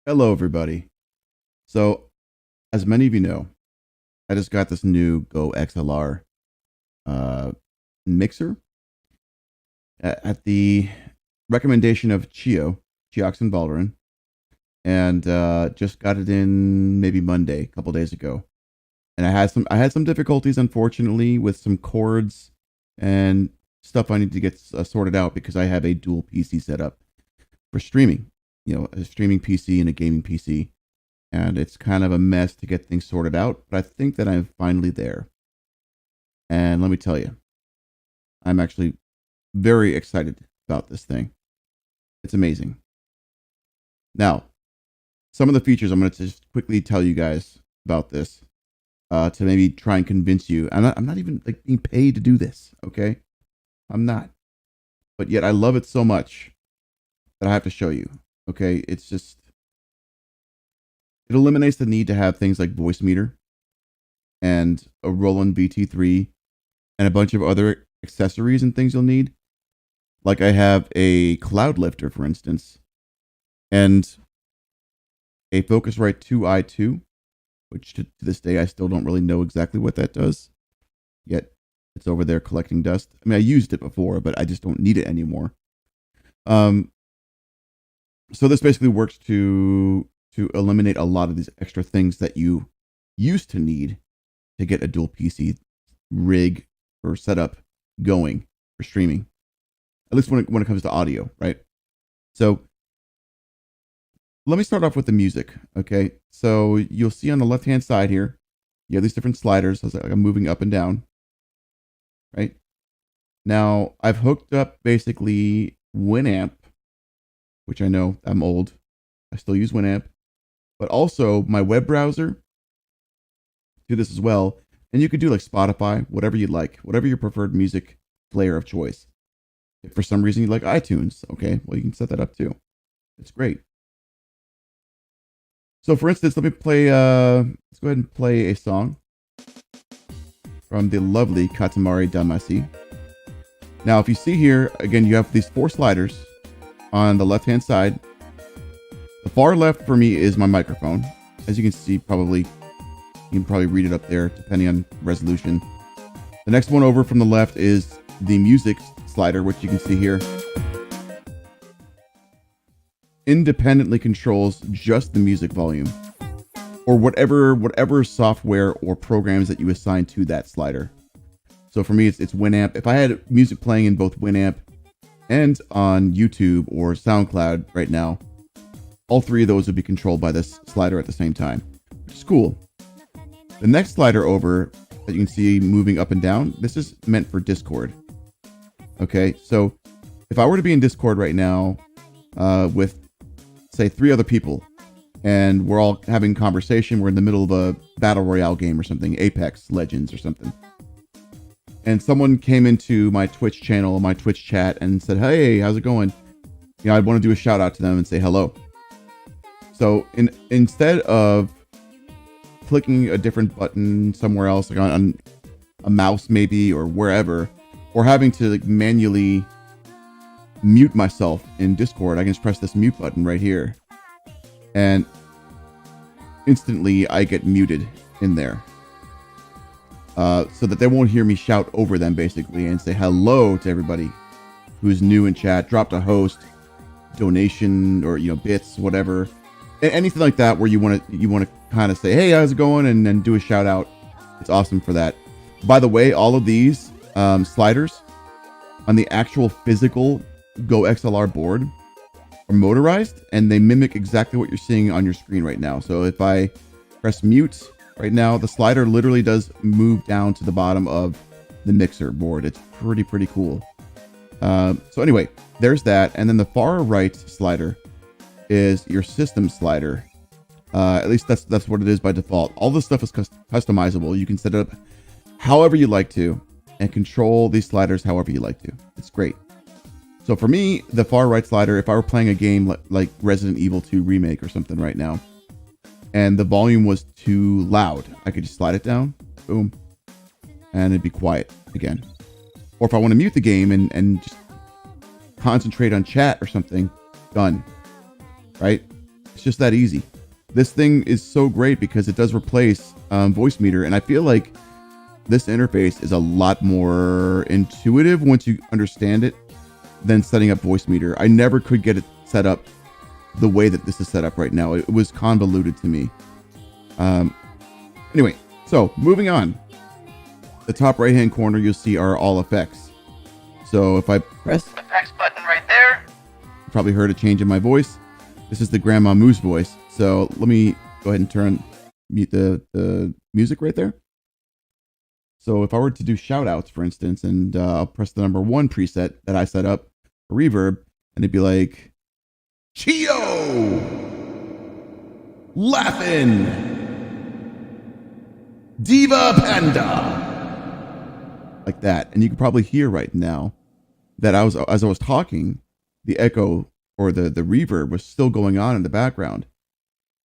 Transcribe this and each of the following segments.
Hello, everybody. So, as many of you know, I just got this new GoXLR mixer at the recommendation of Chiox and Baldwin, and just got it in maybe Monday, a couple days ago. And I had some difficulties, unfortunately, with some cords and stuff I need to get sorted out because I have a dual PC set up for streaming. A streaming PC and a gaming PC. And it's kind of a mess to get things sorted out, but I think that I'm finally there. And let me tell you, I'm actually very excited about this thing. It's amazing. Now, some of the features I'm going to just quickly tell you guys about this to maybe try and convince you. I'm not even like being paid to do this, okay? I'm not. But yet I love it so much that I have to show you. Okay, it eliminates the need to have things like Voicemeeter and a Roland VT-3 and a bunch of other accessories and things you'll need. Like I have a Cloudlifter, for instance, and a Focusrite 2i2, which to this day I still don't really know exactly what that does. Yet it's over there collecting dust. I mean, I used it before, but I just don't need it anymore. So this basically works to eliminate a lot of these extra things that you used to need to get a dual PC rig or setup going for streaming. At least when it comes to audio, right? So let me start off with the music, okay? So you'll see on the left-hand side here, you have these different sliders. So I'm moving up and down, right? Now, I've hooked up basically Winamp, which I know I'm old. I still use Winamp, but also my web browser do this as well. And you could do like Spotify, whatever you'd like, whatever your preferred music player of choice. If for some reason you like iTunes, okay, well, you can set that up too. It's great. So for instance, let's go ahead and play a song from the lovely Katamari Damacy. Now, if you see here, again, you have these 4 sliders on the left-hand side. The far left for me is my microphone. As you can see, you can probably read it up there depending on resolution. The next one over from the left is the music slider, which you can see here. Independently controls just the music volume or whatever software or programs that you assign to that slider. So for me, it's Winamp. If I had music playing in both Winamp and on YouTube or SoundCloud right now, all 3 of those would be controlled by this slider at the same time, which is cool. The next slider over that you can see moving up and down, this is meant for Discord. Okay, so if I were to be in Discord right now with, say, 3 other people, and we're all having conversation, we're in the middle of a battle royale game or something, Apex Legends or something, and someone came into my Twitch channel, my Twitch chat, and said, "Hey, how's it going?" I'd want to do a shout out to them and say hello. So instead of clicking a different button somewhere else, like on a mouse maybe or wherever, or having to like manually mute myself in Discord, I can just press this mute button right here, and instantly I get muted in there. So that they won't hear me shout over them, basically, and say hello to everybody who's new in chat, dropped a host, donation, or bits, whatever, anything like that, where you want to kind of say, "Hey, how's it going?" and then do a shout out. It's awesome for that. By the way, all of these sliders on the actual physical GoXLR board are motorized, and they mimic exactly what you're seeing on your screen right now. So if I press mute right now, the slider literally does move down to the bottom of the mixer board. It's pretty cool. So anyway, there's that. And then the far right slider is your system slider. At least that's what it is by default. All this stuff is customizable. You can set it up however you like to and control these sliders however you like to. It's great. So for me, the far right slider, if I were playing a game like Resident Evil 2 Remake or something right now, and the volume was too loud, I could just slide it down, boom, and it'd be quiet again. Or if I want to mute the game and just concentrate on chat or something, done, right? It's just that easy. This thing is so great because it does replace Voicemeeter, and I feel like this interface is a lot more intuitive once you understand it than setting up Voicemeeter. I never could get it set up the way that this is set up right now. It was convoluted to me. Anyway, so moving on. The top right hand corner you'll see are all effects. So if I press the effects button right there, you probably heard a change in my voice. This is the Grandma Moose voice. So let me go ahead and mute the music right there. So if I were to do shout outs, for instance, and I'll press the number 1 preset that I set up for reverb, and it'd be like, Chio! Laughin'! Diva Panda! Like that. And you can probably hear right now that as I was talking, the echo or the reverb was still going on in the background.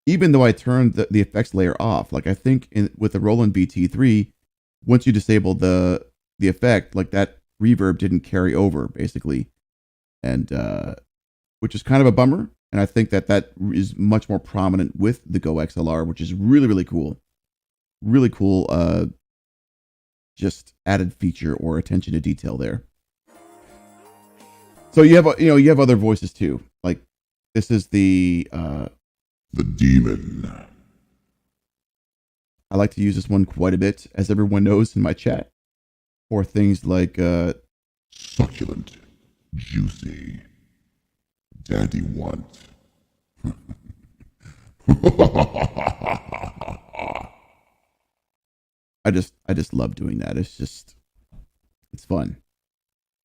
Even though I turned the effects layer off. Like I think with the Roland VT-3, once you disable the effect, like that reverb didn't carry over basically. And which is kind of a bummer. And I think that is much more prominent with the GoXLR, which is really, really cool. Really cool just added feature or attention to detail there. So you have other voices too. Like this is the demon. I like to use this one quite a bit, as everyone knows in my chat, for things like succulent, juicy, daddy want. I just love doing that. It's fun.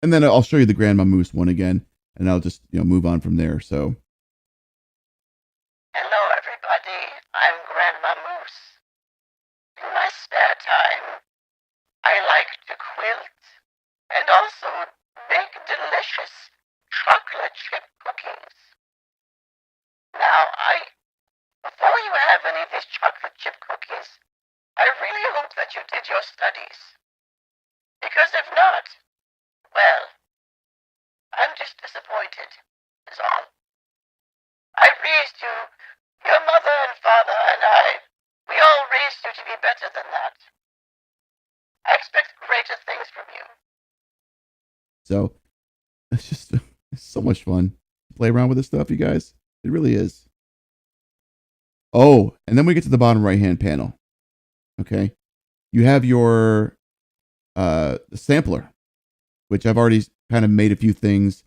And then I'll show you the Grandma Moose one again, and I'll just move on from there. So hello everybody, I'm Grandma Moose. In my spare time, I like to quilt and also bake delicious chocolate chip cookies. Now, before you have any of these chocolate chip cookies, I really hope that you did your studies. Because if not, well, I'm just disappointed, is all. I raised you, your mother and father and we all raised you to be better than that. I expect greater things from you. So, it's so much fun to play around with this stuff, you guys. It really is. Oh, and then we get to the bottom right-hand panel. Okay. You have your sampler, which I've already kind of made a few things.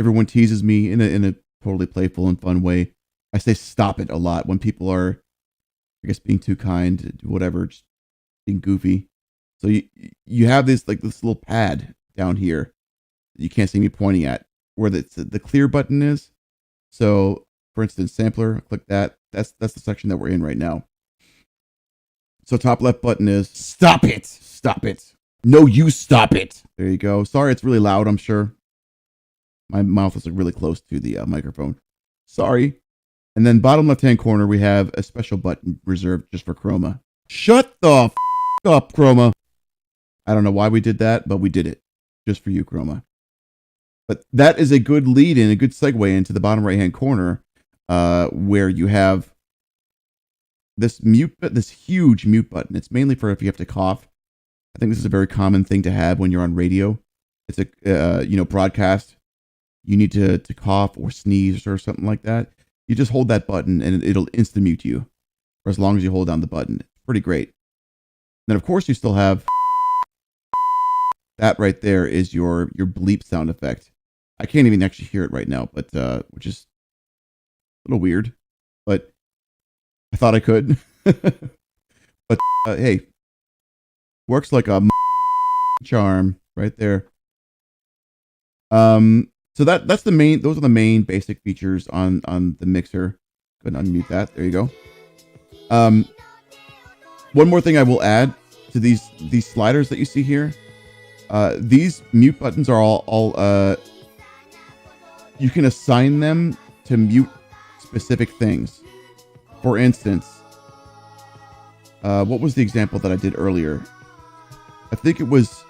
Everyone teases me in a totally playful and fun way. I say stop it a lot when people are, I guess, being too kind, whatever, just being goofy. So you have this little pad down here that you can't see me pointing at, where the clear button is. So, for instance, sampler, click that. That's the section that we're in right now. So top left button is stop it. Stop it. No, you stop it. There you go. Sorry, it's really loud, I'm sure. My mouth is really close to the microphone. Sorry. And then bottom left-hand corner, we have a special button reserved just for Chroma. Shut the f*** up, Chroma. I don't know why we did that, but we did it. Just for you, Chroma. But that is a good lead in, a good segue into the bottom right-hand corner, where you have this huge mute button. It's mainly for if you have to cough. I think this is a very common thing to have when you're on radio. It's a broadcast. You need to cough or sneeze or something like that. You just hold that button and it'll instant mute you for as long as you hold down the button. It's pretty great. Then of course you still have that right there is your bleep sound effect. I can't even actually hear it right now, but which is a little weird, but I thought I could. But hey, works like a charm right there. So that's the main. Those are the main basic features on the mixer. Go ahead and unmute that. There you go. One more thing I will add to these sliders that you see here. These mute buttons are all you can assign them to mute specific things. For instance, what was the example that I did earlier? I think it was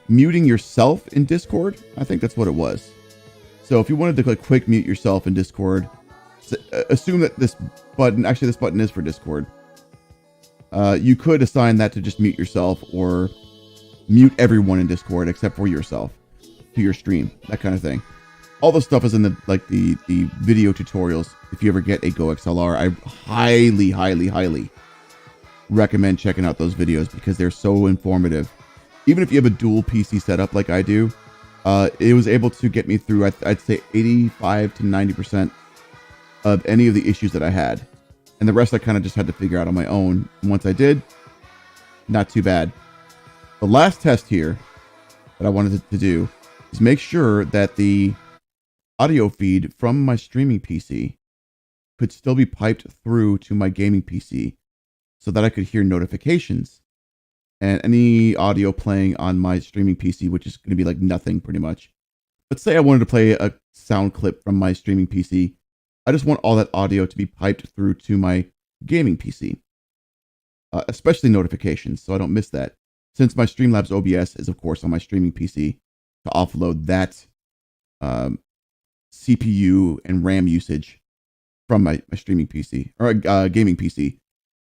muting yourself in Discord. I think that's what it was. So if you wanted to like quick mute yourself in Discord, assume that this button is for Discord. You could assign that to just mute yourself or mute everyone in Discord except for yourself to your stream, that kind of thing. All the stuff is in the video tutorials. If you ever get a GoXLR, I highly recommend checking out those videos because they're so informative. Even if you have a dual PC setup like I do, it was able to get me through, I'd say 85 to 90% of any of the issues that I had. And the rest I kind of just had to figure out on my own. And once I did, not too bad. The last test here that I wanted to do is make sure that the audio feed from my streaming PC could still be piped through to my gaming PC so that I could hear notifications and any audio playing on my streaming PC, which is going to be like nothing pretty much. Let's say I wanted to play a sound clip from my streaming PC. I just want all that audio to be piped through to my gaming PC, especially notifications, so I don't miss that. Since my Streamlabs OBS is, of course, on my streaming PC, to offload that CPU and RAM usage from my streaming PC, or gaming PC.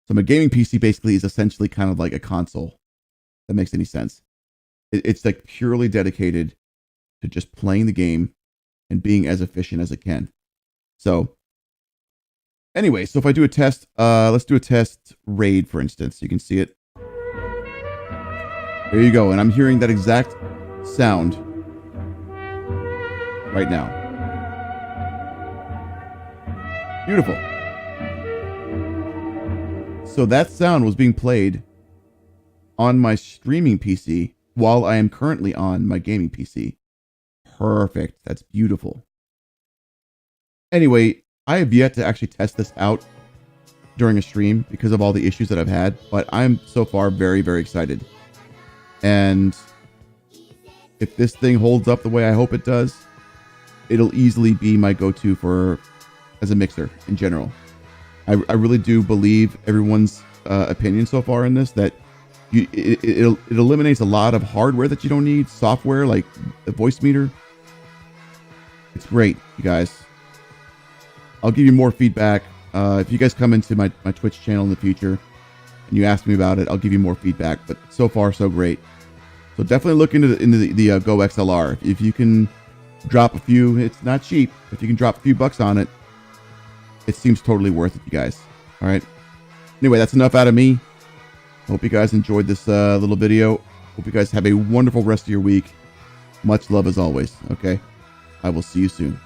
So my gaming PC basically is essentially kind of like a console. If that makes any sense. It's like purely dedicated to just playing the game and being as efficient as it can. So anyway, so if I do a test, let's do a test raid, for instance. You can see it. There you go. And I'm hearing that exact sound right now. Beautiful. So that sound was being played on my streaming PC while I am currently on my gaming PC. Perfect. That's beautiful. Anyway, I have yet to actually test this out during a stream because of all the issues that I've had, but I'm so far very, very excited. And if this thing holds up the way I hope it does, it'll easily be my go-to for as a mixer in general. I really do believe everyone's opinion so far in this, that it eliminates a lot of hardware that you don't need, software like the Voicemeeter. It's great, you guys. I'll give you more feedback. If you guys come into my Twitch channel in the future and you ask me about it, I'll give you more feedback. But so far, so great. So definitely look into the GoXLR. If you can drop a few, it's not cheap. If you can drop a few bucks on it, it seems totally worth it, you guys. All right. Anyway, that's enough out of me. Hope you guys enjoyed this little video. Hope you guys have a wonderful rest of your week. Much love as always. Okay. I will see you soon.